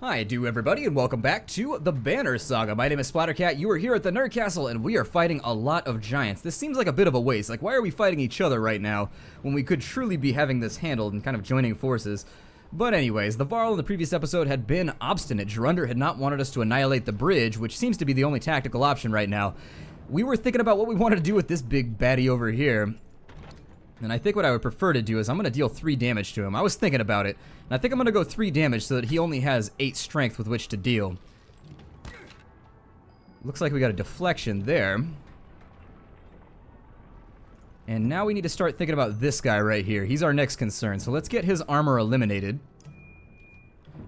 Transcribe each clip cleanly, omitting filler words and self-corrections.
Hi, everybody, and welcome back to the Banner Saga. My name is Splattercat, you are here at the Nerd Castle, and we are fighting a lot of giants. This seems like a bit of a waste. Like, why are we fighting each other right now when we could truly be having this handled and kind of joining forces? But anyways, the Varl in the previous episode had been obstinate. Gerunder had not wanted us to annihilate the bridge, which seems to be the only tactical option right now. We were thinking about what we wanted to do with this big baddie over here. And I think what I would prefer to do is I'm going to deal 3 damage to him. I was thinking about it. And I think I'm going to go 3 damage so that he only has 8 strength with which to deal. Looks like we got a deflection there. And now we need to start thinking about this guy right here. He's our next concern. So let's get his armor eliminated.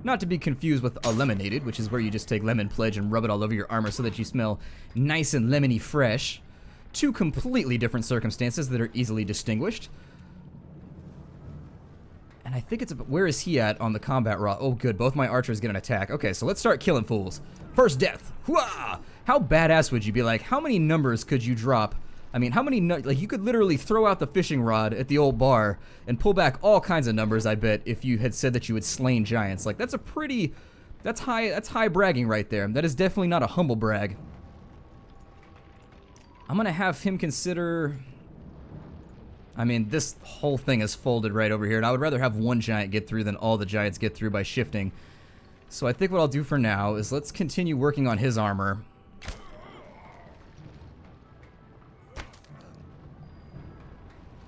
Not to be confused with eliminated, which is where you just take lemon pledge and rub it all over your armor so that you smell nice and lemony fresh. 2 completely different circumstances that are easily distinguished. And I think it's where is he at on the combat raw? Oh good, both my archers get an attack. Okay, so let's start killing fools. First death. Hooah! How badass would you be? Like, how many numbers could you drop? I mean, how many, like, you could literally throw out the fishing rod at the old bar and pull back all kinds of numbers, I bet, if you had said that you had slain giants. Like, that's a pretty, that's high bragging right there. That is definitely not a humble brag. I'm gonna have him consider, I mean, this whole thing is folded right over here, and I would rather have one giant get through than all the giants get through by shifting. So I think what I'll do for now is let's continue working on his armor.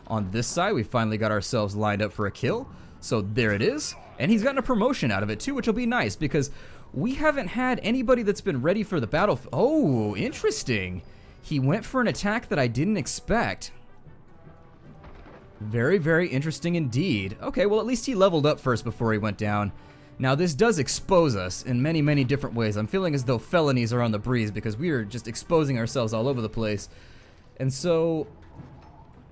On this side, we finally got ourselves lined up for a kill. So there it is. And he's gotten a promotion out of it too, which will be nice because we haven't had anybody that's been ready for the battle. Oh, interesting. He went for an attack that I didn't expect. Very, very interesting indeed. Okay, well at least he leveled up first before he went down. Now this does expose us in many, many different ways. I'm feeling as though felonies are on the breeze because we are just exposing ourselves all over the place. And so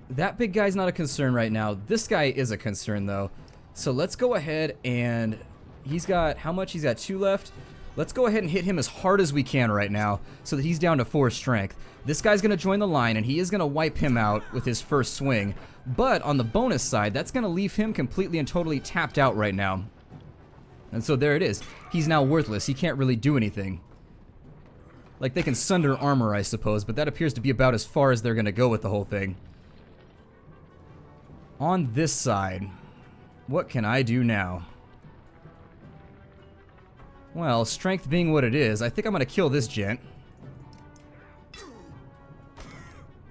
that big guy's not a concern right now. This guy is a concern though. So let's go ahead and he's got, how much? He's got 2 left. Let's go ahead and hit him as hard as we can right now so that he's down to 4 strength. This guy's going to join the line and he is going to wipe him out with his first swing. But on the bonus side, that's going to leave him completely and totally tapped out right now. And so there it is. He's now worthless. He can't really do anything. Like they can sunder armor, I suppose, but that appears to be about as far as they're going to go with the whole thing. On this side, what can I do now? Well, strength being what it is, I think I'm going to kill this gent.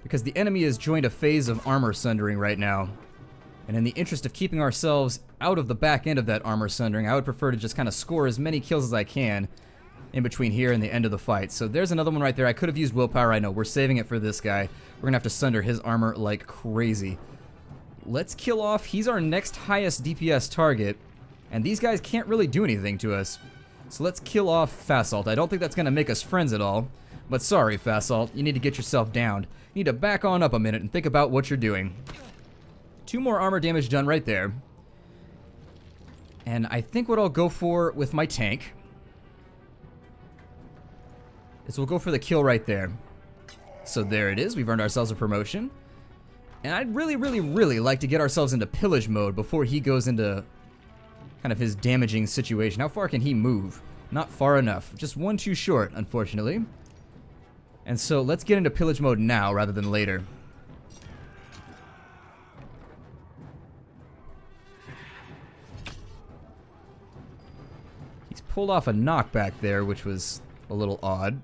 Because the enemy has joined a phase of armor sundering right now. And in the interest of keeping ourselves out of the back end of that armor sundering, I would prefer to just kind of score as many kills as I can in between here and the end of the fight. So there's another one right there. I could have used willpower, I know. We're saving it for this guy. We're going to have to sunder his armor like crazy. Let's kill off. He's our next highest DPS target. And these guys can't really do anything to us. So let's kill off Fasalt. I don't think that's going to make us friends at all. But sorry, Fasalt. You need to get yourself down. You need to back on up a minute and think about what you're doing. 2 more armor damage done right there. And I think what I'll go for with my tank is we'll go for the kill right there. So there it is. We've earned ourselves a promotion. And I'd really, really, really like to get ourselves into pillage mode before he goes into kind of his damaging situation. How far can he move? Not far enough. Just 1 too short, unfortunately. And so let's get into pillage mode now rather than later. He's pulled off a knockback there, which was a little odd.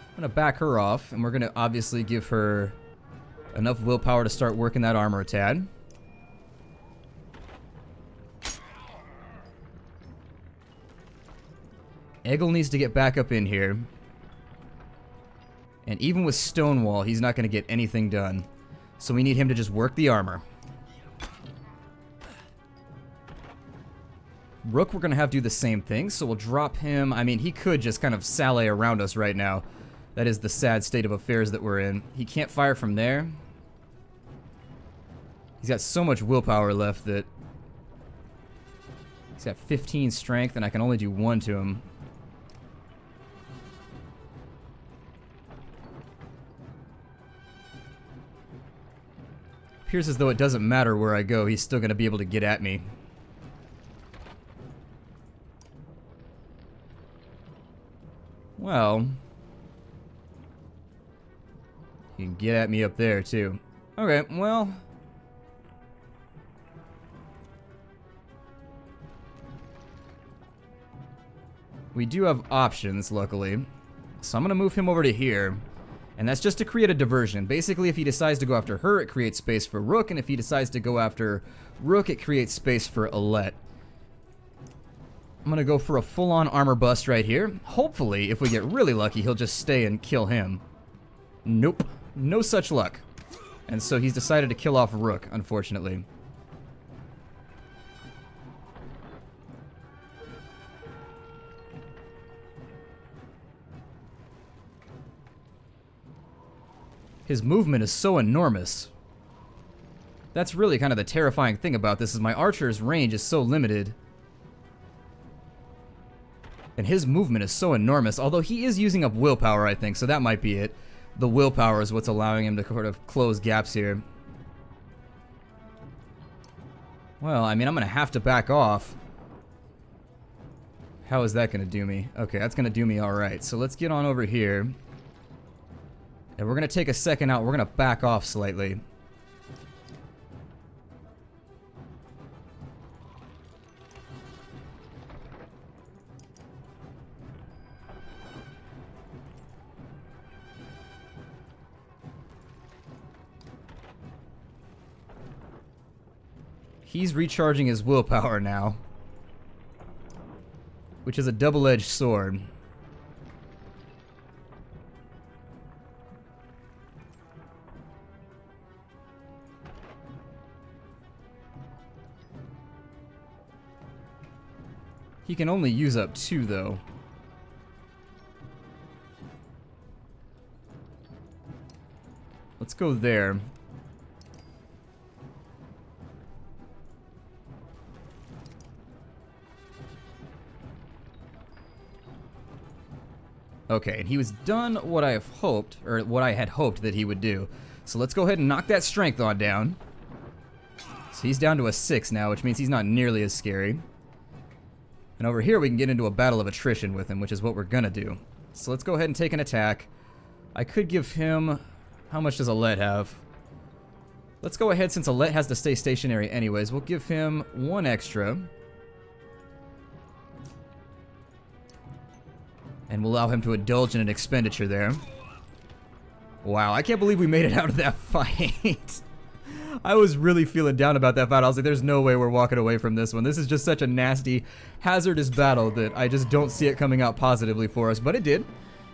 I'm going to back her off, and we're going to obviously give her enough willpower to start working that armor a tad. Eggle needs to get back up in here. And even with Stonewall, he's not going to get anything done. So we need him to just work the armor. Rook, we're going to have to do the same thing, so we'll drop him. I mean, he could just kind of sally around us right now. That is the sad state of affairs that we're in. He can't fire from there. He's got so much willpower left that he's got 15 strength, and I can only do 1 to him. Appears as though it doesn't matter where I go, he's still gonna be able to get at me. Well, he can get at me up there too. Okay, well, we do have options, luckily. So I'm gonna move him over to here. And that's just to create a diversion. Basically, if he decides to go after her, it creates space for Rook, and if he decides to go after Rook, it creates space for Alette. I'm gonna go for a full-on armor bust right here. Hopefully, if we get really lucky, he'll just stay and kill him. Nope. No such luck. And so he's decided to kill off Rook, unfortunately. His movement is so enormous. That's really kind of the terrifying thing about this, is my archer's range is so limited. And his movement is so enormous, although he is using up willpower, I think, so that might be it. The willpower is what's allowing him to sort of close gaps here. Well, I mean, I'm gonna have to back off. How is that gonna do me? Okay, that's gonna do me alright. So let's get on over here. And we're gonna take a second out, we're gonna back off slightly. He's recharging his willpower now, which is a double-edged sword. He can only use up 2, though. Let's go there. Okay, and he was done what I have hoped, or what I had hoped that he would do. So let's go ahead and knock that strength on down. So he's down to a 6 now, which means he's not nearly as scary. And over here we can get into a battle of attrition with him, which is what we're gonna do. So let's go ahead and take an attack. I could give him... How much does Alette have? Let's go ahead, since Alette has to stay stationary anyways. We'll give him 1 extra. And we'll allow him to indulge in an expenditure there. Wow, I can't believe we made it out of that fight. I was really feeling down about that fight. I was like, there's no way we're walking away from this one. This is just such a nasty, hazardous battle that I just don't see it coming out positively for us. But it did.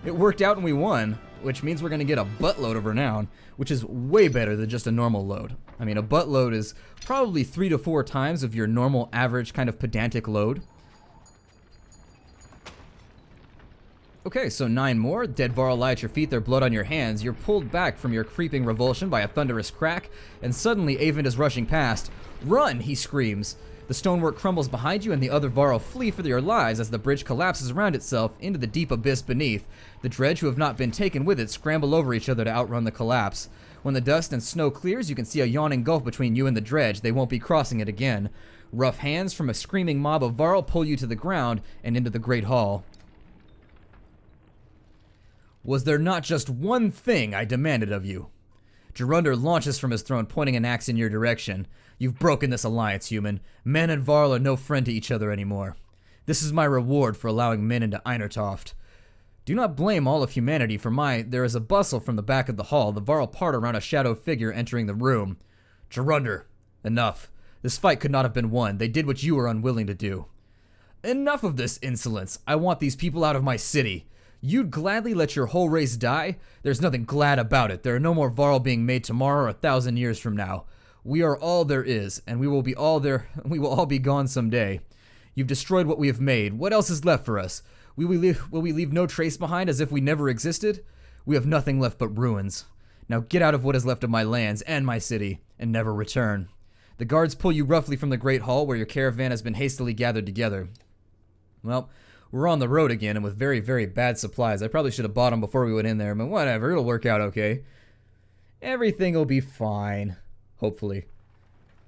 It worked out and we won, which means we're going to get a buttload of renown, which is way better than just a normal load. I mean, a buttload is probably 3 to 4 times of your normal, average, kind of pedantic load. Okay, so 9 more. Dead Varl lie at your feet, their blood on your hands. You're pulled back from your creeping revulsion by a thunderous crack, and suddenly Avent is rushing past. Run, he screams. The stonework crumbles behind you, and the other Varl flee for their lives as the bridge collapses around itself into the deep abyss beneath. The dredge who have not been taken with it scramble over each other to outrun the collapse. When the dust and snow clears, you can see a yawning gulf between you and the dredge. They won't be crossing it again. Rough hands from a screaming mob of Varl pull you to the ground and into the great hall. Was there not just one thing I demanded of you? Gerunder launches from his throne, pointing an axe in your direction. You've broken this alliance, human. Men and Varl are no friend to each other anymore. This is my reward for allowing men into Einertoft. Do not blame all of humanity for there is a bustle from the back of the hall. The Varl part around a shadow figure entering the room. Gerunder, enough. This fight could not have been won. They did what you were unwilling to do. Enough of this insolence. I want these people out of my city. You'd gladly let your whole race die? There's nothing glad about it. There are no more Varl being made tomorrow or 1,000 years from now. We are all there is, and we will all be gone someday. You've destroyed what we have made. What else is left for us? Will we leave no trace behind as if we never existed? We have nothing left but ruins. Now get out of what is left of my lands and my city, and never return. The guards pull you roughly from the great hall where your caravan has been hastily gathered together. Well, we're on the road again, and with very, very bad supplies. I probably should have bought them before we went in there, but whatever, it'll work out okay. Everything will be fine. Hopefully.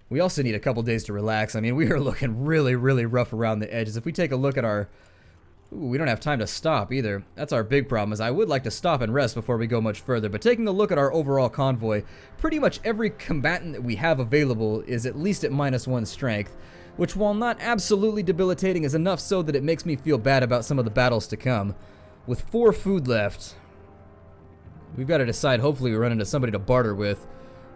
We also need a couple days to relax. I mean, we are looking really, really rough around the edges. If we take a look at our... Ooh, we don't have time to stop either. That's our big problem, is I would like to stop and rest before we go much further. But taking a look at our overall convoy, pretty much every combatant that we have available is at least at -1 strength, which, while not absolutely debilitating, is enough so that it makes me feel bad about some of the battles to come. With 4 food left, we've got to decide, hopefully we run into somebody to barter with.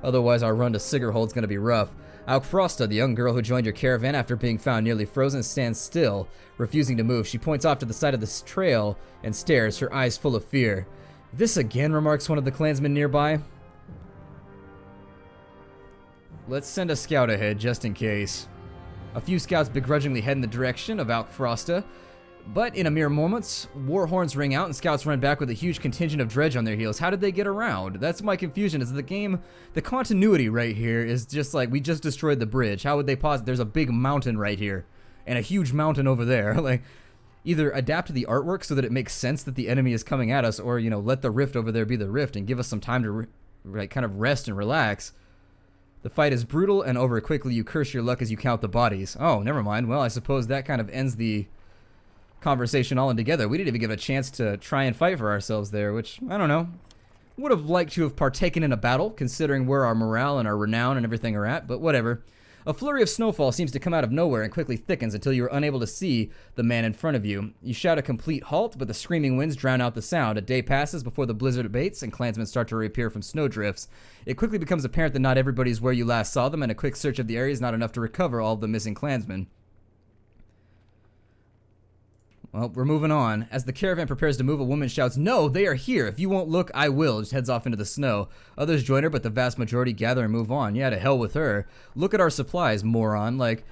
Otherwise, our run to Sigurhold's going to be rough. Alkfrosta, the young girl who joined your caravan after being found nearly frozen, stands still, refusing to move. She points off to the side of this trail and stares, her eyes full of fear. This again, remarks one of the clansmen nearby. Let's send a scout ahead, just in case. A few scouts begrudgingly head in the direction of Alkfrosta, but in a mere moments, war horns ring out and scouts run back with a huge contingent of dredge on their heels. How did they get around? That's my confusion, is the game, the continuity right here is just like, we just destroyed the bridge. How would they pause? There's a big mountain right here, and a huge mountain over there. Like, either adapt to the artwork so that it makes sense that the enemy is coming at us, or, you know, let the rift over there be the rift and give us some time to kind of rest and relax. The fight is brutal and over quickly. You curse your luck as you count the bodies. Oh, never mind. Well, I suppose that kind of ends the conversation all in together. We didn't even give a chance to try and fight for ourselves there, which, I don't know. Would have liked to have partaken in a battle, considering where our morale and our renown and everything are at, but whatever. A flurry of snowfall seems to come out of nowhere and quickly thickens until you are unable to see the man in front of you. You shout a complete halt, but the screaming winds drown out the sound. A day passes before the blizzard abates and clansmen start to reappear from snowdrifts. It quickly becomes apparent that not everybody is where you last saw them, and a quick search of the area is not enough to recover all of the missing clansmen. Well, we're moving on. As the caravan prepares to move, a woman shouts, "No, they are here. If you won't look, I will." Just heads off into the snow. Others join her, but the vast majority gather and move on. Yeah, to hell with her. Look at our supplies, moron. Like,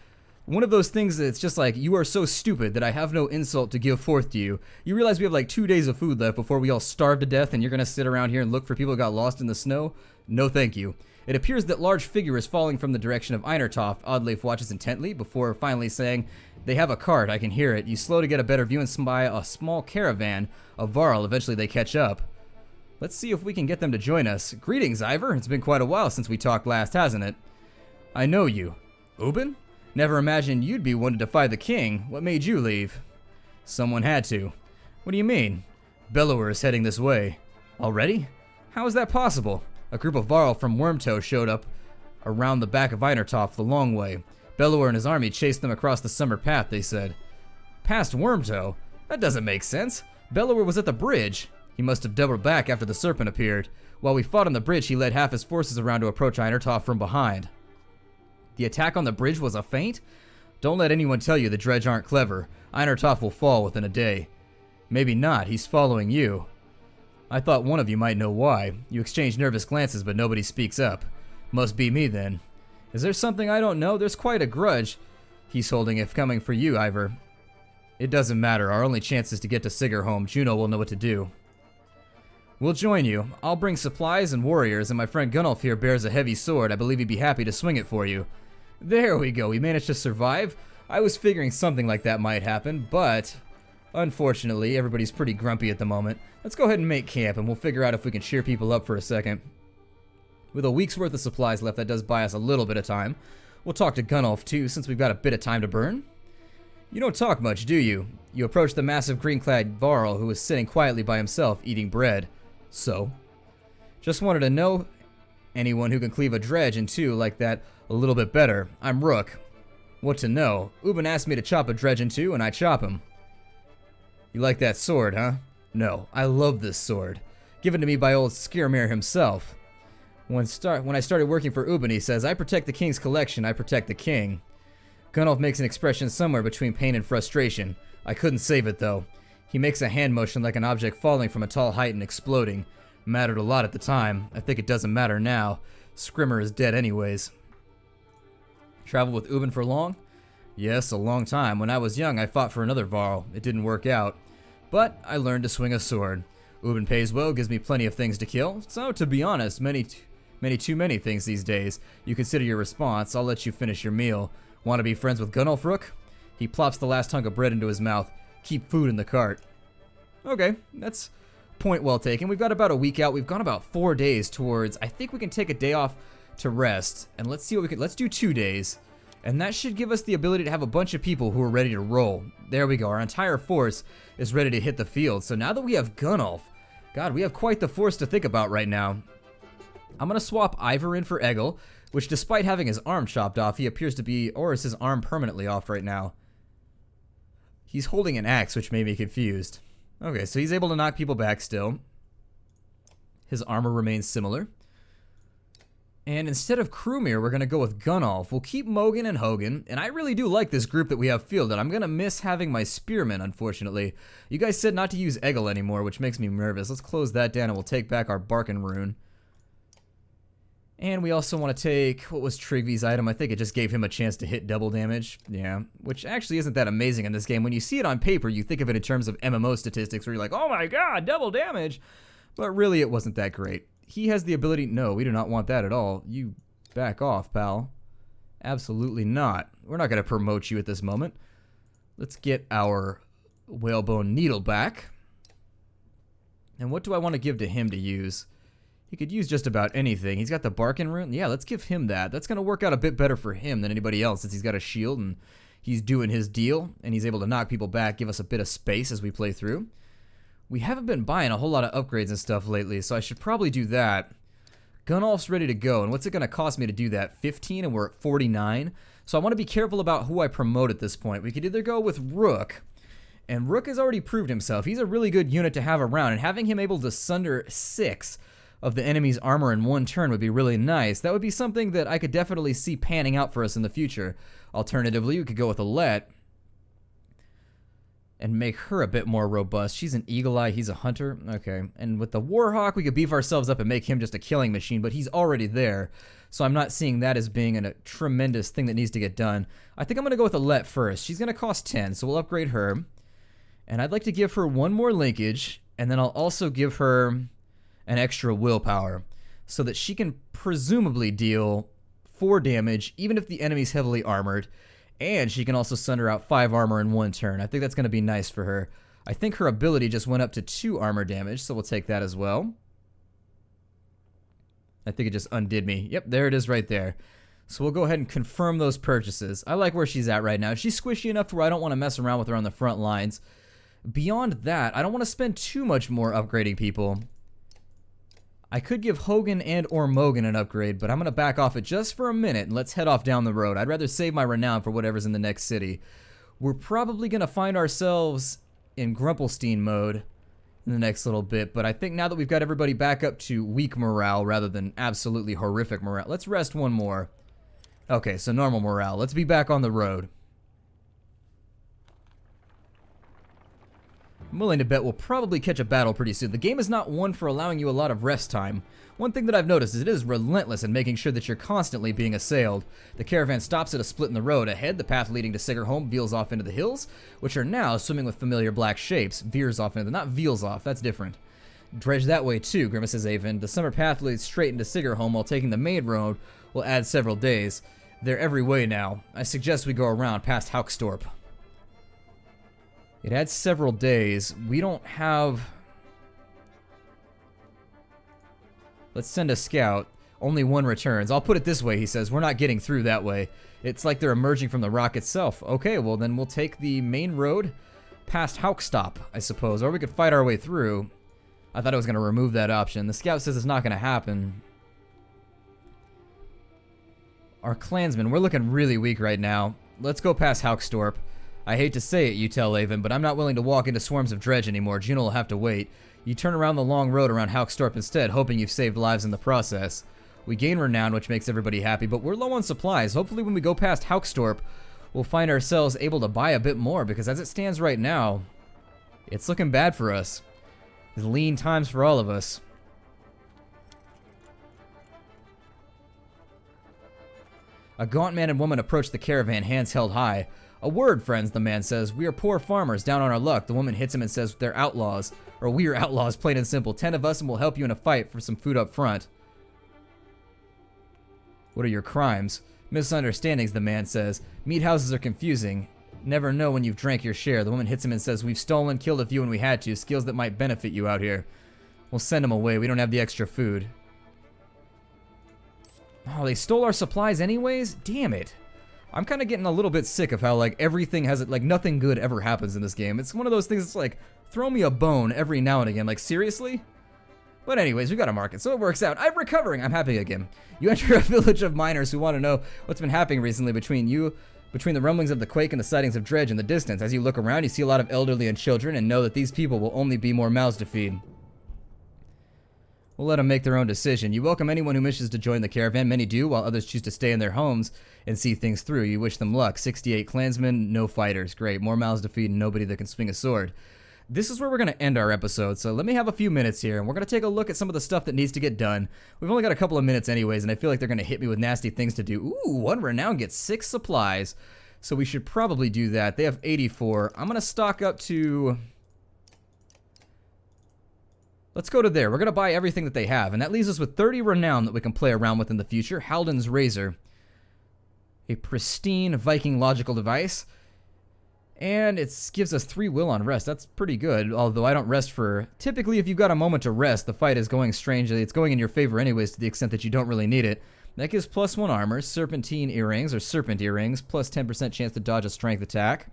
one of those things that's just like, you are so stupid that I have no insult to give forth to you. You realize we have like 2 days of food left before we all starve to death, and you're gonna sit around here and look for people who got lost in the snow? No thank you. It appears that large figure is falling from the direction of Einertoft. Oddleif watches intently before finally saying, "They have a cart, I can hear it." You slow to get a better view and spy a small caravan of Varl. Eventually they catch up. Let's see if we can get them to join us. Greetings, Ivor. It's been quite a while since we talked last, hasn't it? I know you. Ubin? Never imagined you'd be one to defy the king. What made you leave? Someone had to. What do you mean? Bellower is heading this way. Already? How is that possible? A group of Varl from Wormtoe showed up around the back of Einertoft the long way. Bellower and his army chased them across the summer path, they said. Past Wormtoe? That doesn't make sense. Bellower was at the bridge. He must have doubled back after the serpent appeared. While we fought on the bridge, he led half his forces around to approach Einertoft from behind. The attack on the bridge was a feint? Don't let anyone tell you the dredge aren't clever. Einertoft will fall within a day. Maybe not. He's following you. I thought one of you might know why. You exchange nervous glances, but nobody speaks up. Must be me, then. Is there something I don't know? There's quite a grudge he's holding if coming for you, Ivor. It doesn't matter. Our only chance is to get to Sigurholm. Juno will know what to do. We'll join you. I'll bring supplies and warriors, and my friend Gunnulf here bears a heavy sword. I believe he'd be happy to swing it for you. There we go. We managed to survive. I was figuring something like that might happen, but unfortunately, everybody's pretty grumpy at the moment. Let's go ahead and make camp, and we'll figure out if we can cheer people up for a second. With a week's worth of supplies left, that does buy us a little bit of time. We'll talk to Gunnulf, too, since we've got a bit of time to burn. You don't talk much, do you? You approach the massive green-clad Varl, who was sitting quietly by himself, eating bread. So? Just wanted to know anyone who can cleave a dredge in two like that a little bit better. I'm Rook. What to know? Ubin asked me to chop a dredge in two, and I chop him. You like that sword, huh? No, I love this sword. Given to me by old Skirmir himself. When I started working for Ubin, he says, I protect the king's collection, I protect the king. Gunnulf makes an expression somewhere between pain and frustration. I couldn't save it, though. He makes a hand motion like an object falling from a tall height and exploding. Mattered a lot at the time. I think it doesn't matter now. Skirmir is dead anyways. Traveled with Ubin for long? Yes, a long time. When I was young, I fought for another Varl. It didn't work out. But I learned to swing a sword. Ubin pays well, gives me plenty of things to kill. So, to be honest, too many things these days. You consider your response. I'll let you finish your meal. Want to be friends with Gunnulf, Rook? He plops the last hunk of bread into his mouth. Keep food in the cart. Okay, that's point well taken. We've got about a week out. We've gone about 4 days towards... I think we can take a day off to rest. And let's see what we can, let's do 2 days. And that should give us the ability to have a bunch of people who are ready to roll. There we go, our entire force is ready to hit the field. So now that we have Gunnulf, God, we have quite the force to think about right now. I'm gonna swap Ivor in for Egil, which despite having his arm chopped off, he appears to be, or is his arm permanently off right now? He's holding an axe, which made me confused. Okay, so he's able to knock people back still. His armor remains similar. And instead of Krumir, we're going to go with Gunnulf. We'll keep Mogan and Hogan, and I really do like this group that we have fielded. I'm going to miss having my spearmen, unfortunately. You guys said not to use Egil anymore, which makes me nervous. Let's close that down, and we'll take back our Barkin rune. And we also want to take, what was Trigvy's item? I think it just gave him a chance to hit double damage. Yeah, which actually isn't that amazing in this game. When you see it on paper, you think of it in terms of MMO statistics, where you're like, oh my god, double damage! But really, it wasn't that great. He has the ability, no, we do not want that at all. You back off, pal. Absolutely not. We're not going to promote you at this moment. Let's get our whalebone needle back. And what do I want to give to him to use? He could use just about anything. He's got the Barkin rune. Yeah, let's give him that. That's going to work out a bit better for him than anybody else, since he's got a shield and he's doing his deal, and he's able to knock people back, give us a bit of space as we play through. We haven't been buying a whole lot of upgrades and stuff lately, so I should probably do that. Gunnulf's ready to go, and what's it going to cost me to do that? 15, and we're at 49. So I want to be careful about who I promote at this point. We could either go with Rook, and Rook has already proved himself. He's a really good unit to have around, and having him able to sunder 6 of the enemy's armor in 1 turn would be really nice. That would be something that I could definitely see panning out for us in the future. Alternatively, we could go with Alette and make her a bit more robust. She's an Eagle Eye, he's a hunter. Okay, and with the Warhawk, we could beef ourselves up and make him just a killing machine, but he's already there, so I'm not seeing that as being a tremendous thing that needs to get done. I think I'm going to go with Alette first. She's going to cost 10, so we'll upgrade her. And I'd like to give her 1 more linkage, and then I'll also give her an extra willpower, so that she can presumably deal 4 damage, even if the enemy's heavily armored. And she can also sunder out 5 armor in 1 turn. I think that's going to be nice for her. I think her ability just went up to 2 armor damage, so we'll take that as well. I think it just undid me. Yep, there it is right there. So we'll go ahead and confirm those purchases. I like where she's at right now. She's squishy enough to where I don't want to mess around with her on the front lines. Beyond that, I don't want to spend too much more upgrading people. I could give Hogan and or Mogan an upgrade, but I'm going to back off it just for a minute and let's head off down the road. I'd rather save my renown for whatever's in the next city. We're probably going to find ourselves in Grumpelstein mode in the next little bit, but I think now that we've got everybody back up to weak morale rather than absolutely horrific morale, let's rest 1 more. Okay, so normal morale. Let's be back on the road. I'm willing to bet we'll probably catch a battle pretty soon. The game is not one for allowing you a lot of rest time. One thing that I've noticed is it is relentless in making sure that you're constantly being assailed. The caravan stops at a split in the road. Ahead, the path leading to Sigurholm veers off into the hills, which are now swimming with familiar black shapes. Veers off into the, not veals off, that's different. Dredge that way too, grimaces Avon. The summer path leads straight into Sigurholm, while taking the main road will add several days. They're every way now. I suggest we go around past Haukstorp. It adds several days. We don't have... Let's send a scout. Only 1 returns. I'll put it this way, he says. We're not getting through that way. It's like they're emerging from the rock itself. Okay, well then we'll take the main road past Haukstop, I suppose. Or we could fight our way through. I thought I was going to remove that option. The scout says it's not going to happen. Our clansmen, we're looking really weak right now. Let's go past Haukstorp. I hate to say it, you tell Avon, but I'm not willing to walk into swarms of dredge anymore. Juno will have to wait. You turn around the long road around Haukstorp instead, hoping you've saved lives in the process. We gain renown, which makes everybody happy, but we're low on supplies. Hopefully when we go past Haukstorp, we'll find ourselves able to buy a bit more, because as it stands right now, it's looking bad for us. It's lean times for all of us. A gaunt man and woman approach the caravan, hands held high. A word, friends, the man says. We are poor farmers, down on our luck. The woman hits him and says, they're outlaws. Or we are outlaws, plain and simple. 10 of us and we'll help you in a fight for some food up front. What are your crimes? Misunderstandings, the man says. Meat houses are confusing. Never know when you've drank your share. The woman hits him and says, we've stolen, killed a few when we had to. Skills that might benefit you out here. We'll send him away. We don't have the extra food. Oh, they stole our supplies anyways? Damn it. I'm kind of getting a little bit sick of how, like, everything has, like, nothing good ever happens in this game. It's one of those things that's like, throw me a bone every now and again. Like, seriously? But anyways, we got a market, so it works out. I'm recovering. I'm happy again. You enter a village of miners who want to know what's been happening recently between the rumblings of the quake and the sightings of dredge in the distance. As you look around, you see a lot of elderly and children and know that these people will only be more mouths to feed. We'll let them make their own decision. You welcome anyone who wishes to join the caravan. Many do, while others choose to stay in their homes and see things through. You wish them luck. 68 clansmen, no fighters. Great. More mouths to feed and nobody that can swing a sword. This is where we're going to end our episode, so let me have a few minutes here, and we're going to take a look at some of the stuff that needs to get done. We've only got a couple of minutes anyways, and I feel like they're going to hit me with nasty things to do. Ooh, one renown gets 6 supplies, so we should probably do that. They have 84. I'm going to stock up to... Let's go to there. We're going to buy everything that they have, and that leaves us with 30 renown that we can play around with in the future. Halden's Razor. A pristine Viking logical device. And it gives us 3 will on rest. That's pretty good, although I don't rest for... Typically, if you've got a moment to rest, the fight is going strangely. It's going in your favor anyways to the extent that you don't really need it. That gives +1 armor, serpentine earrings, or serpent earrings, plus 10% chance to dodge a strength attack.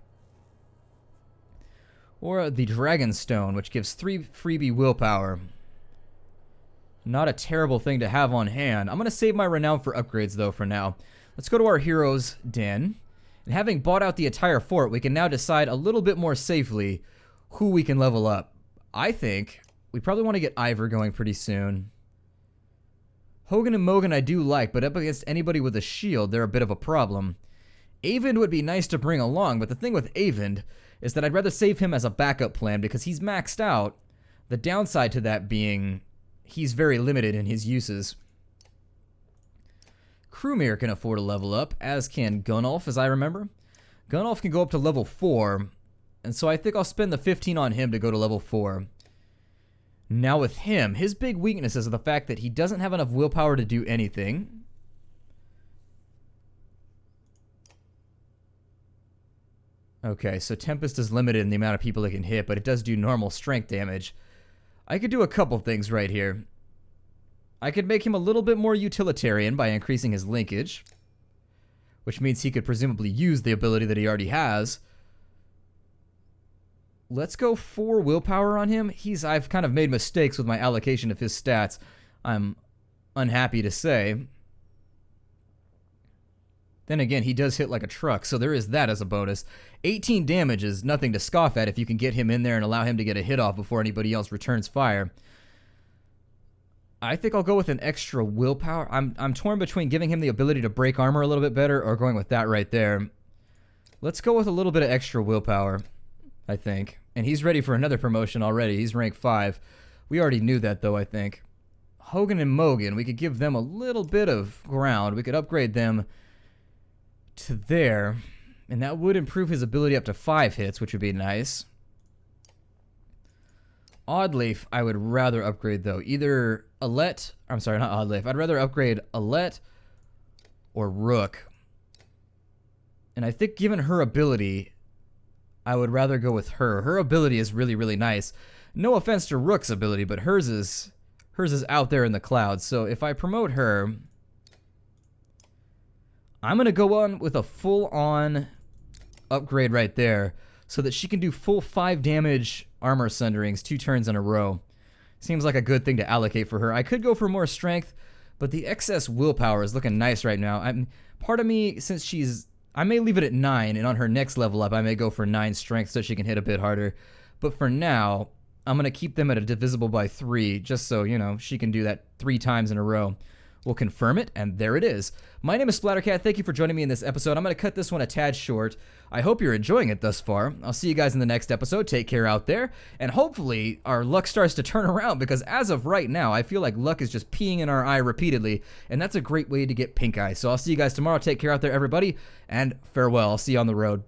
Or the Dragon Stone, which gives 3 freebie willpower. Not a terrible thing to have on hand. I'm going to save my renown for upgrades, though, for now. Let's go to our hero's den. And having bought out the entire fort, we can now decide a little bit more safely who we can level up. I think we probably want to get Ivor going pretty soon. Hogan and Mogan I do like, but up against anybody with a shield, they're a bit of a problem. Avind would be nice to bring along, but the thing with Avind is that I'd rather save him as a backup plan because he's maxed out. The downside to that being he's very limited in his uses. Crewmere can afford a level up, as can Gunnulf, as I remember. Gunnulf can go up to level 4, and so I think I'll spend the 15 on him to go to level 4. Now with him, his big weakness is the fact that he doesn't have enough willpower to do anything. Okay, so Tempest is limited in the amount of people it can hit, but it does do normal strength damage. I could do a couple things right here. I could make him a little bit more utilitarian by increasing his linkage, which means he could presumably use the ability that he already has. Let's go 4 willpower on him. I've kind of made mistakes with my allocation of his stats, I'm unhappy to say. Then again, he does hit like a truck, so there is that as a bonus. 18 damage is nothing to scoff at if you can get him in there and allow him to get a hit off before anybody else returns fire. I think I'll go with an extra willpower. I'm torn between giving him the ability to break armor a little bit better or going with that right there. Let's go with a little bit of extra willpower, I think. And he's ready for another promotion already. He's rank 5. We already knew that, though, I think. Hogan and Mogan, we could give them a little bit of ground. We could upgrade them to there, and that would improve his ability up to 5 hits, which would be nice. Oddleif, I would rather upgrade, though. Either Alette, I'm sorry, not Oddleif. I'd rather upgrade Alette or Rook. And I think given her ability, I would rather go with her. Her ability is really, really nice. No offense to Rook's ability, but hers is out there in the clouds. So if I promote her, I'm going to go on with a full-on upgrade right there so that she can do full 5 damage armor sunderings 2 turns in a row. Seems like a good thing to allocate for her. I could go for more strength, but the excess willpower is looking nice right now. Part of me, since I may leave it at 9, and on her next level up, I may go for 9 strength so she can hit a bit harder. But for now, I'm going to keep them at a divisible by 3, just so, you know, she can do that 3 times in a row. We'll confirm it, and there it is. My name is Splattercat. Thank you for joining me in this episode. I'm going to cut this one a tad short. I hope you're enjoying it thus far. I'll see you guys in the next episode. Take care out there, and hopefully our luck starts to turn around, because as of right now, I feel like luck is just peeing in our eye repeatedly, and that's a great way to get pink eye. So I'll see you guys tomorrow. Take care out there, everybody, and farewell. I'll see you on the road.